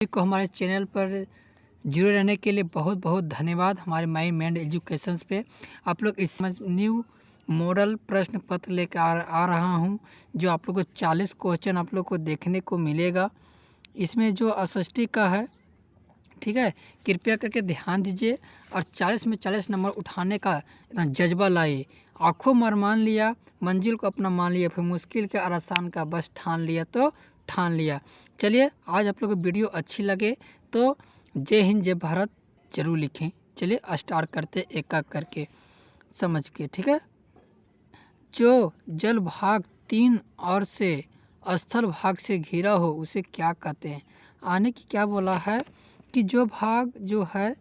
को हमारे चैनल पर जुड़े रहने के लिए बहुत बहुत धन्यवाद। हमारे माई माइंड एजुकेशंस पे आप लोग इस न्यू मॉडल प्रश्न पत्र लेकर आ रहा हूँ, जो आप लोग को 40 क्वेश्चन आप लोग को देखने को मिलेगा। इसमें जो एसएसटी का है, ठीक है, कृपया करके ध्यान दीजिए और 40 में 40 नंबर उठाने का इतना जज्बा लाइए। आंखों मर मान लिया, मंजिल को अपना मान लिया, फिर मुश्किल के और आसान का बस ठान लिया तो ठान लिया। चलिए, आज आप लोग को वीडियो अच्छी लगे तो जय हिंद जय भारत जरूर लिखें। चलिए स्टार्ट करते एक एक करके समझ के, ठीक है। जो जल भाग 3 और से स्थल भाग से घिरा हो उसे क्या कहते हैं? आने की क्या बोला है कि जो भाग जो है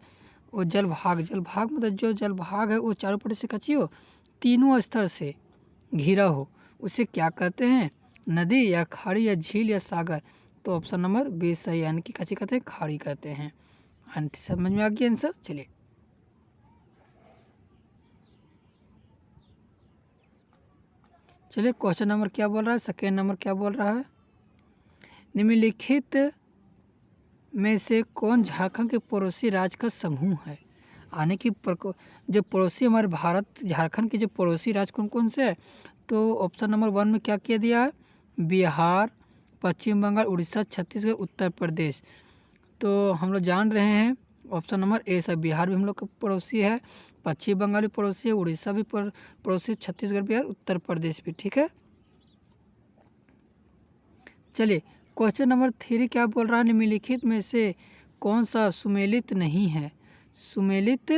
वो जल भाग मतलब जो जल भाग है वो चारों पट्टी से कच्ची हो, तीनों स्तर से घिरा हो, उसे क्या कहते हैं? नदी या खाड़ी या झील या सागर। तो ऑप्शन नंबर 20 सही, यानी कि कच्ची कहते हैं, खाड़ी कहते हैं। समझ में आ गया आंसर। चलिए क्वेश्चन नंबर क्या बोल रहा है, सेकेंड नंबर क्या बोल रहा है? निम्नलिखित में से कौन झारखंड के पड़ोसी राज्य का समूह है? आने की जो पड़ोसी हमारे भारत झारखंड के जो पड़ोसी राज्य कौन कौन से है? तो ऑप्शन नंबर 1 में क्या किया दिया है? बिहार, पश्चिम बंगाल, उड़ीसा, छत्तीसगढ़, उत्तर प्रदेश। तो हम लोग जान रहे हैं ऑप्शन नंबर ए से बिहार भी हम लोग का पड़ोसी है, पश्चिम बंगाल भी पड़ोसी है, उड़ीसा भी पड़ोसी, छत्तीसगढ़ बिहार, उत्तर प्रदेश भी, ठीक है। चलिए क्वेश्चन नंबर 3 क्या बोल रहा है? निम्नलिखित में से कौन सा सुमेलित नहीं है? सुमेलित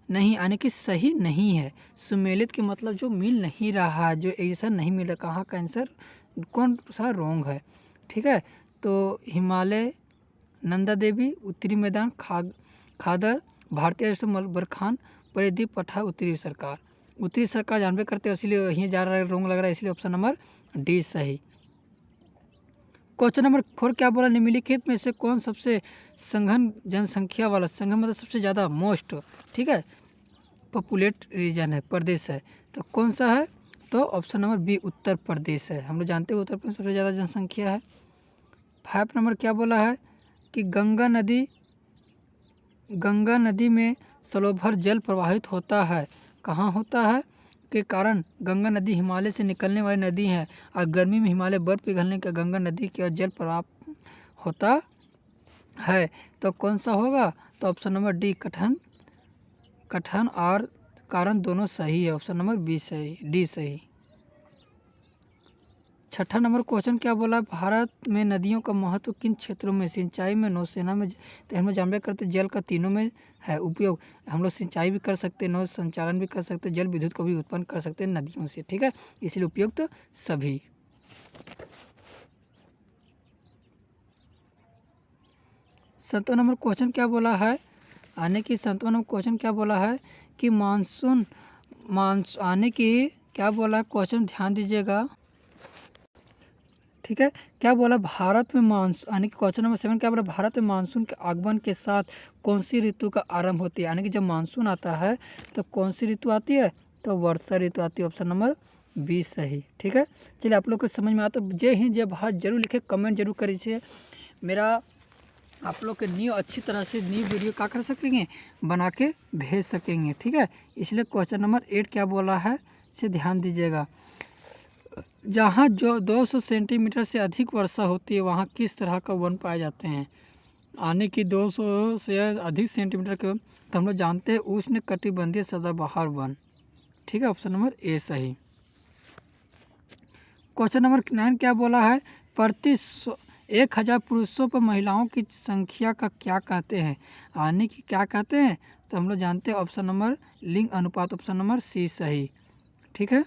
नहीं यानी कि सही नहीं है। सुमेलित के मतलब जो मिल नहीं रहा है, जो ऐसा नहीं मिल रहा, कहाँ का आंसर कौन सा रॉन्ग है, ठीक है। तो हिमालय, नंदा देवी, उत्तरी मैदान, खादर, भारतीय राष्ट्रीय बरखान, परिदीप पठार, उत्तरी सरकार जानबे करते हैं, इसलिए यहीं जा रहा है, रॉन्ग लग रहा है, इसलिए ऑप्शन नंबर डी सही। क्वेश्चन नंबर 4 क्या बोला? निम्नलिखित में से कौन सबसे संघन जनसंख्या वाला, संघन मतलब सबसे ज़्यादा, मोस्ट, ठीक है, पॉपुलेट रीजन है, प्रदेश है, तो कौन सा है? तो option number B Uttar Pradesh है। हम लोग जानते हैं उत्तर प्रदेश सबसे ज़्यादा जनसंख्या है। 5 नंबर क्या बोला है कि गंगा नदी में सलोभर जल प्रवाहित होता है, कहाँ होता है के कारण? गंगा नदी हिमालय से निकलने वाली नदी है और गर्मी में हिमालय बर्फ पिघलने का गंगा नदी के जल प्रवाह होता है, तो कौन सा होगा? तो ऑप्शन नंबर डी कठन और कारण दोनों सही है, ऑप्शन नंबर बी सही, डी सही। 6ठा नंबर क्वेश्चन क्या बोला? भारत में नदियों का महत्व किन क्षेत्रों में? सिंचाई में, नौसेना में, तो हम लोग जानबे करते जल का तीनों में है उपयोग। हम लोग सिंचाई भी कर सकते हैं, नौ संचालन भी कर सकते हैं, जल विद्युत को भी उत्पन्न कर सकते हैं नदियों से, ठीक है, इसलिए उपयुक्त तो सभी। 7वां नंबर क्वेश्चन क्या बोला है? आने की 7वां नंबर क्वेश्चन क्या बोला है कि मानसून आने की क्या बोला है क्वेश्चन, ध्यान दीजिएगा, ठीक है। क्या बोला? भारत में मानसून, यानी कि क्वेश्चन नंबर 7 क्या बोला? भारत में मानसून के आगमन के साथ कौन सी ऋतु का आरंभ होती है? यानी कि जब मानसून आता है तो कौन सी ऋतु आती है? तो वर्षा ऋतु आती है, ऑप्शन नंबर 20 सही, ठीक है। चलिए आप लोग को समझ में आता तो जय हिंद जय भारत जरूर लिखे, कमेंट जरूर करिए। मेरा आप लोग के न्यू अच्छी तरह से न्यू वीडियो क्या कर सकेंगे, बना के भेज सकेंगे, ठीक है। इसलिए क्वेश्चन नंबर 8 क्या बोला है इसे ध्यान दीजिएगा। जहाँ जो 200 सेंटीमीटर से अधिक वर्षा होती है वहाँ किस तरह का वन पाए जाते हैं? आने की 200 से अधिक सेंटीमीटर के, तो हम लोग जानते हैं उष्ण कटिबंधीय सदाबहार वन, ठीक है, ऑप्शन नंबर ए सही। क्वेश्चन नंबर 9 क्या बोला है? प्रति 1000 पुरुषों पर महिलाओं की संख्या का क्या कहते हैं? आने की क्या कहते हैं? तो हम लोग जानते हैं ऑप्शन नंबर लिंग अनुपात, ऑप्शन नंबर सी सही, ठीक है।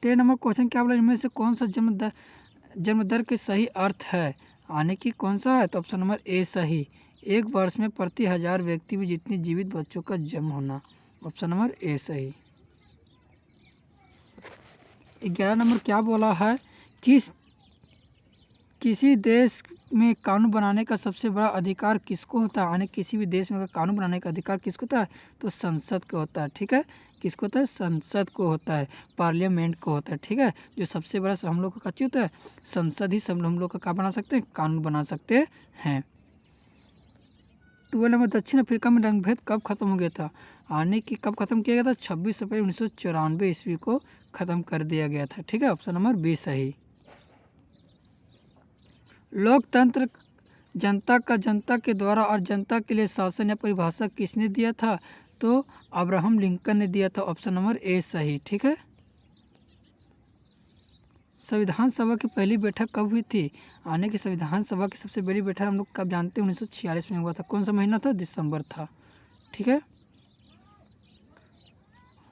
10 नंबर क्वेश्चन क्या बोला? इनमें से कौन सा जन्म दर के सही अर्थ है? आने की कौन सा है? तो ऑप्शन नंबर ए सही, एक वर्ष में प्रति 1000 व्यक्ति में जितने जीवित बच्चों का जन्म होना, ऑप्शन नंबर ए सही। 11 नंबर क्या बोला है? किसी देश में कानून बनाने का सबसे बड़ा अधिकार किसको होता है, यानी किसी भी देश में अगर कानून बनाने का अधिकार किसको होता है तो संसद को होता है। ठीक है, किसको होता है, संसद को होता है, पार्लियामेंट को होता है। ठीक है, जो सबसे बड़ा हम लोग का होता है संसद ही सब हम लोग का क्या बना सकते हैं, कानून बना सकते हैं। 12 नंबर, दक्षिण अफ्रीका में रंगभेद कब खत्म हो गया था, आने की कब खत्म किया गया था, 26 अप्रैल 1994 ईस्वी को खत्म कर दिया गया था। ठीक है, ऑप्शन नंबर 20 सही। लोकतंत्र जनता का जनता के द्वारा और जनता के लिए शासन या परिभाषा किसने दिया था, तो अब्राहम लिंकन ने दिया था। ऑप्शन नंबर ए सही। ठीक है, संविधान सभा की पहली बैठक कब हुई थी, आने की संविधान सभा की सबसे पहली बैठक हम लोग कब जानते हैं, 1946 में हुआ था। कौन सा महीना था, दिसंबर था। ठीक है,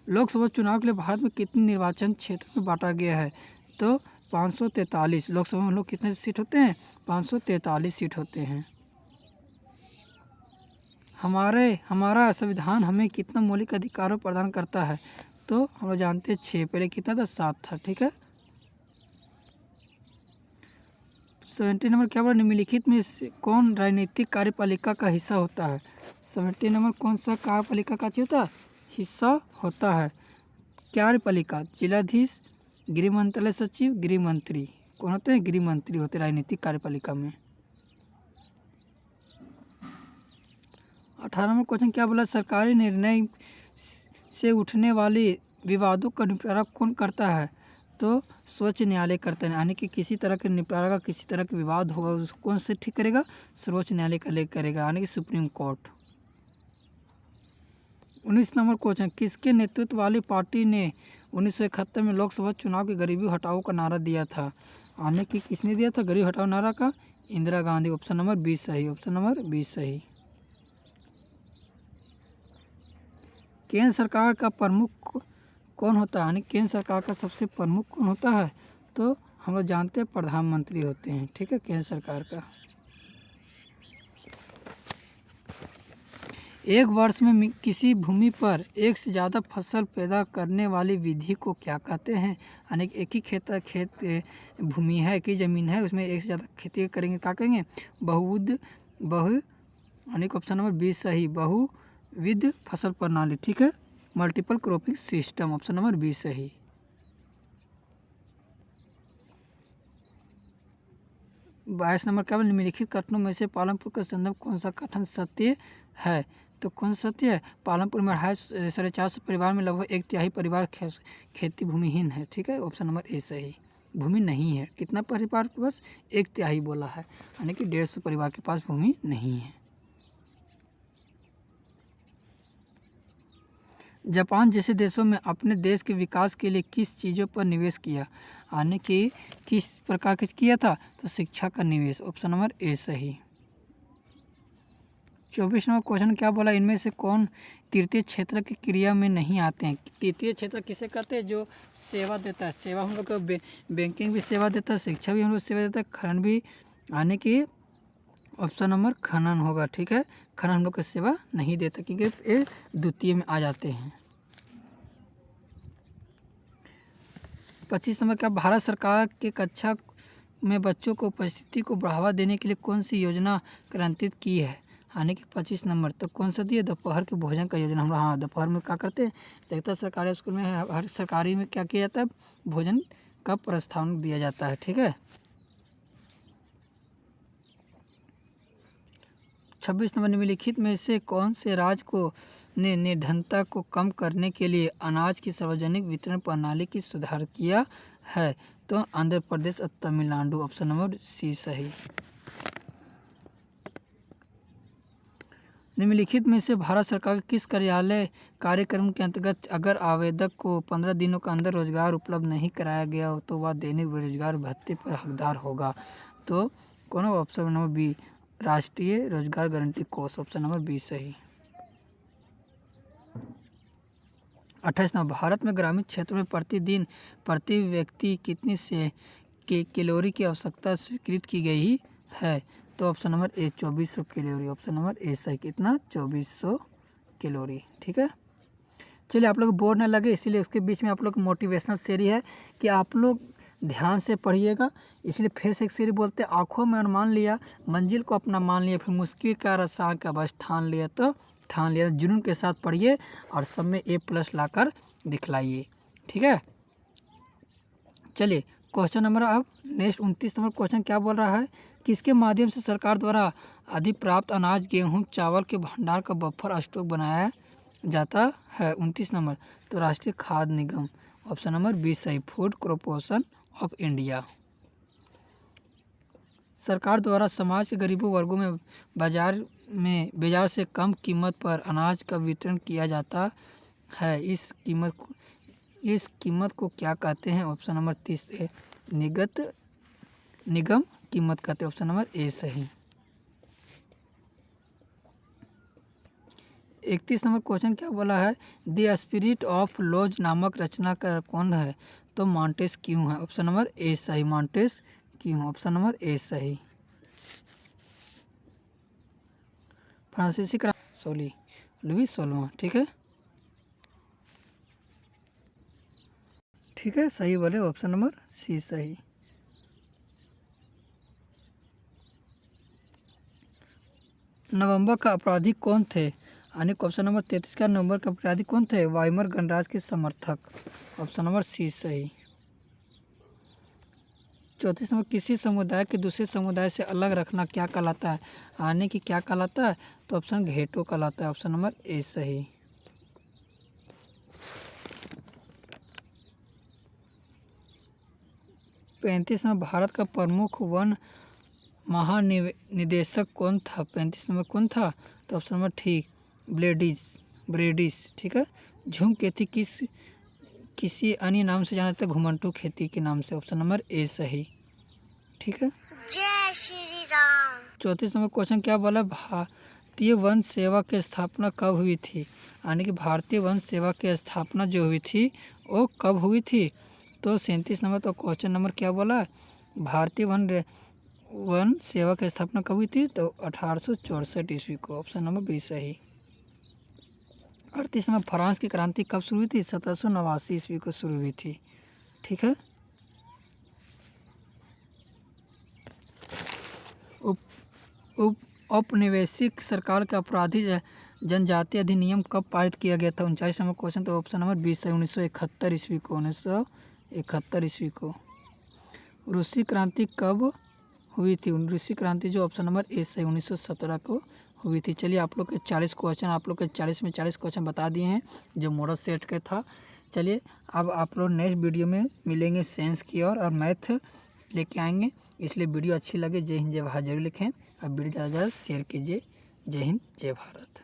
लोकसभा चुनाव के लिए भारत में कितने निर्वाचन क्षेत्र में बांटा गया है, तो 543। लोकसभा में लोग कितने सीट होते हैं, 543 सीट होते हैं। हमारा संविधान हमें कितना मौलिक अधिकारों प्रदान करता है, तो हम लोग जानते हैं 6, पहले कितना था, 7 था। ठीक है, 70 नंबर क्या बोला, निम्नलिखित में से कौन राजनीतिक कार्यपालिका का हिस्सा होता है। 70 नंबर, कौन सा कार्यपालिका का होता है, हिस्सा होता है। कार्यपालिका, जिलाधीश, गृह मंत्रालय सचिव, गृह मंत्री। कौन होते हैं, गृह मंत्री होते हैं राजनीतिक कार्यपालिका में। 18 नंबर क्वेश्चन क्या बोला, सरकारी निर्णय से उठने वाले विवादों का निपटारा कौन करता है, तो सर्वोच्च न्यायालय करता है। यानी कि किसी तरह के निपटारा का किसी तरह का विवाद होगा उसको कौन से ठीक करेगा, सर्वोच्च न्यायालय का करेगा, यानी कि सुप्रीम कोर्ट। 19 नंबर क्वेश्चन, किसके नेतृत्व वाली पार्टी ने 1971 में लोकसभा चुनाव के गरीबी हटाओ का नारा दिया था, यानी कि किसने दिया था गरीबी हटाओ नारा का, इंदिरा गांधी। ऑप्शन नंबर 20 सही। ऑप्शन नंबर 20 सही। केंद्र सरकार का प्रमुख कौन होता है, यानी केंद्र सरकार का सबसे प्रमुख कौन होता है, तो हम लोग जानते हैं प्रधानमंत्री होते हैं। ठीक है, केंद्र सरकार का। एक वर्ष में किसी भूमि पर एक से ज़्यादा फसल पैदा करने वाली विधि को क्या कहते हैं, यानी एक ही खेत भूमि है, एक ही ज़मीन है, उसमें एक से ज़्यादा खेती करेंगे, क्या करेंगे, यानी कि ऑप्शन नंबर 20 सही, बहुविध फसल प्रणाली। ठीक है, multiple cropping system. Option number 20 सही। बाईस नंबर क्या, निम्नलिखित कथनों में से पालमपुर का संदर्भ कौन सा कथन सत्य है, तो कौन सा सत्य है, पालमपुर में 450 परिवार में लगभग 1/3 परिवार खेती भूमिहीन है। ठीक है, ऑप्शन नंबर ए सही, भूमि नहीं है। कितना परिवार के पास, 1/3 बोला है, यानी कि 150 परिवार के पास भूमि नहीं है। जापान जैसे देशों में अपने देश के विकास के लिए किस चीज़ों पर निवेश किया, यानी कि किस प्रकार के किया था, तो शिक्षा का निवेश। ऑप्शन नंबर ए सही। 24 नंबर क्वेश्चन क्या बोला, इनमें से कौन तृतीय क्षेत्र की क्रिया में नहीं आते हैं। तृतीय क्षेत्र किसे कहते हैं, जो सेवा देता है, सेवा हम लोग का बैंकिंग भी सेवा देता है, शिक्षा भी हम लोग सेवा देता है, खनन भी, यानी कि ऑप्शन नंबर खनन होगा। ठीक है, खनन हम लोग का सेवा नहीं देता क्योंकि ये द्वितीय में आ जाते हैं। 25 नंबर क्या, भारत सरकार के कक्षा में बच्चों को उपस्थिति को बढ़ावा देने के लिए कौन सी योजना क्रांतित की है, यानी कि 25 नंबर तो कौन सा दिए, दोपहर के भोजन का योजना। हम लोग हाँ दोपहर में क्या करते हैं, देखता सरकारी स्कूल में हर सरकारी में क्या किया जाता है, भोजन का प्रस्ताव दिया जाता है। ठीक है, 26 नंबर, निम्नलिखित में से कौन से राज्य को ने निर्धनता को कम करने के लिए अनाज की सार्वजनिक वितरण प्रणाली की सुधार किया है, तो आंध्र प्रदेश और तमिलनाडु। ऑप्शन नंबर सी सही। निम्नलिखित में से भारत सरकार के किस कार्यालय कार्यक्रम के अंतर्गत अगर आवेदक को 15 दिनों के अंदर रोजगार उपलब्ध नहीं कराया गया हो तो वह दैनिक बेरोजगार भत्ते पर हकदार होगा, तो कौन, ऑप्शन नंबर बी, राष्ट्रीय रोजगार गारंटी कोष। ऑप्शन नंबर बी सही। 28 नंबर, भारत में ग्रामीण क्षेत्रों में प्रतिदिन प्रति व्यक्ति कितनी से कैलोरी की आवश्यकता स्वीकृत की गई है, तो option number A 2400 calorie. Option number A सही, कितना, 2400 कैलोरी। ठीक है, चलिए आप लोग बोर न लगे इसीलिए उसके बीच में आप लोग मोटिवेशनल शेयर है कि आप लोग ध्यान से पढ़िएगा। इसलिए फिर से एक सीरी बोलते हैं, आँखों में अनुमान लिया, मंजिल को अपना मान लिया, फिर मुश्किल का रसान का बस ठान लिया। तो ठान लिया, जुनून के साथ पढ़िए और सब में A+ लाकर दिखलाइए। ठीक है, चलिए क्वेश्चन नंबर अब नेक्स्ट 29 नंबर क्वेश्चन क्या बोल रहा है, किसके माध्यम से सरकार द्वारा अधिप्राप्त अनाज, गेहूं, चावल के भंडार का बफर स्टॉक बनाया जाता है। 29 नंबर, तो राष्ट्रीय खाद्य निगम। ऑप्शन नंबर बी सही, फूड कॉर्पोरेशन ऑफ इंडिया। सरकार द्वारा समाज के गरीबों वर्गों में बाजार से कम कीमत पर अनाज का वितरण किया जाता है। इस कीमत को क्या कहते हैं। ऑप्शन नंबर 30 ए, निगम कीमत कहते हैं। ऑप्शन नंबर ए सही। 31 नंबर क्वेश्चन क्या बोला है, द स्पिरिट ऑफ लॉज नामक रचनाकार कौन है। तो मॉन्टेस्क्यू है। ऑप्शन नंबर ए सही, मॉन्टेस्क्यू। ऑप्शन नंबर ए सही। फ्रांसीसी क्रांति लुई 16वां। ठीक है, ठीक है, सही बोले, ऑप्शन नंबर सी सही। नवंबर का अपराधी कौन थे। यानी ऑप्शन नंबर 33 का नवंबर का अपराधी कौन थे, वाइमर गणराज्य के समर्थक। ऑप्शन नंबर सी सही। 34 नंबर, किसी समुदाय के दूसरे समुदाय से अलग रखना क्या कहलाता है। आने की क्या कहलाता है। तो ऑप्शन घेटो कहलाता है। ऑप्शन नंबर ए सही। 35 नंबर, भारत का प्रमुख वन महानिदेशक कौन था। 35 नंबर कौन था। तो ऑप्शन नंबर ठीक, ब्रेडिस। ठीक है, झूम खेती किसी अन्य नाम से जाना जाता है, घुमंटू खेती के नाम से। ऑप्शन नंबर ए सही। ठीक है, जय श्री राम। 34 नंबर क्वेश्चन क्या बोला, भारतीय वन सेवा की स्थापना कब हुई थी। यानी कि भारतीय वन सेवा की स्थापना जो हुई थी वो कब हुई थी। तो 37 नंबर, तो क्वेश्चन नंबर क्या बोला, भारतीय वन सेवा की स्थापना कब हुई थी। तो 1864 ईस्वी को। ऑप्शन नंबर बी सही। 38 नंबर, फ्रांस की क्रांति कब शुरू हुई थी। 1789 ईस्वी को शुरू हुई थी। ठीक है, औपनिवेशिक सरकार का आपराधिक जनजाति अधिनियम कब पारित किया गया था। 39 नंबर क्वेश्चन, तो ऑप्शन नंबर 20 है, 1971 ईस्वी को। 1971 ईस्वी को। रूसी क्रांति कब हुई थी। रूसी क्रांति जो ऑप्शन नंबर ए से 1917 को हुई थी। चलिए आप लोग के 40 क्वेश्चन, आप लोग के 40 में 40 क्वेश्चन बता दिए हैं जो मॉडल सेट का था। चलिए अब आप लोग नेक्स्ट वीडियो में मिलेंगे साइंस की और मैथ लेके आएंगे। इसलिए वीडियो अच्छी लगे जय हिंद जय भारत जरूर लिखें और वीडियो ज़्यादा शेयर कीजिए। जय हिंद जय भारत।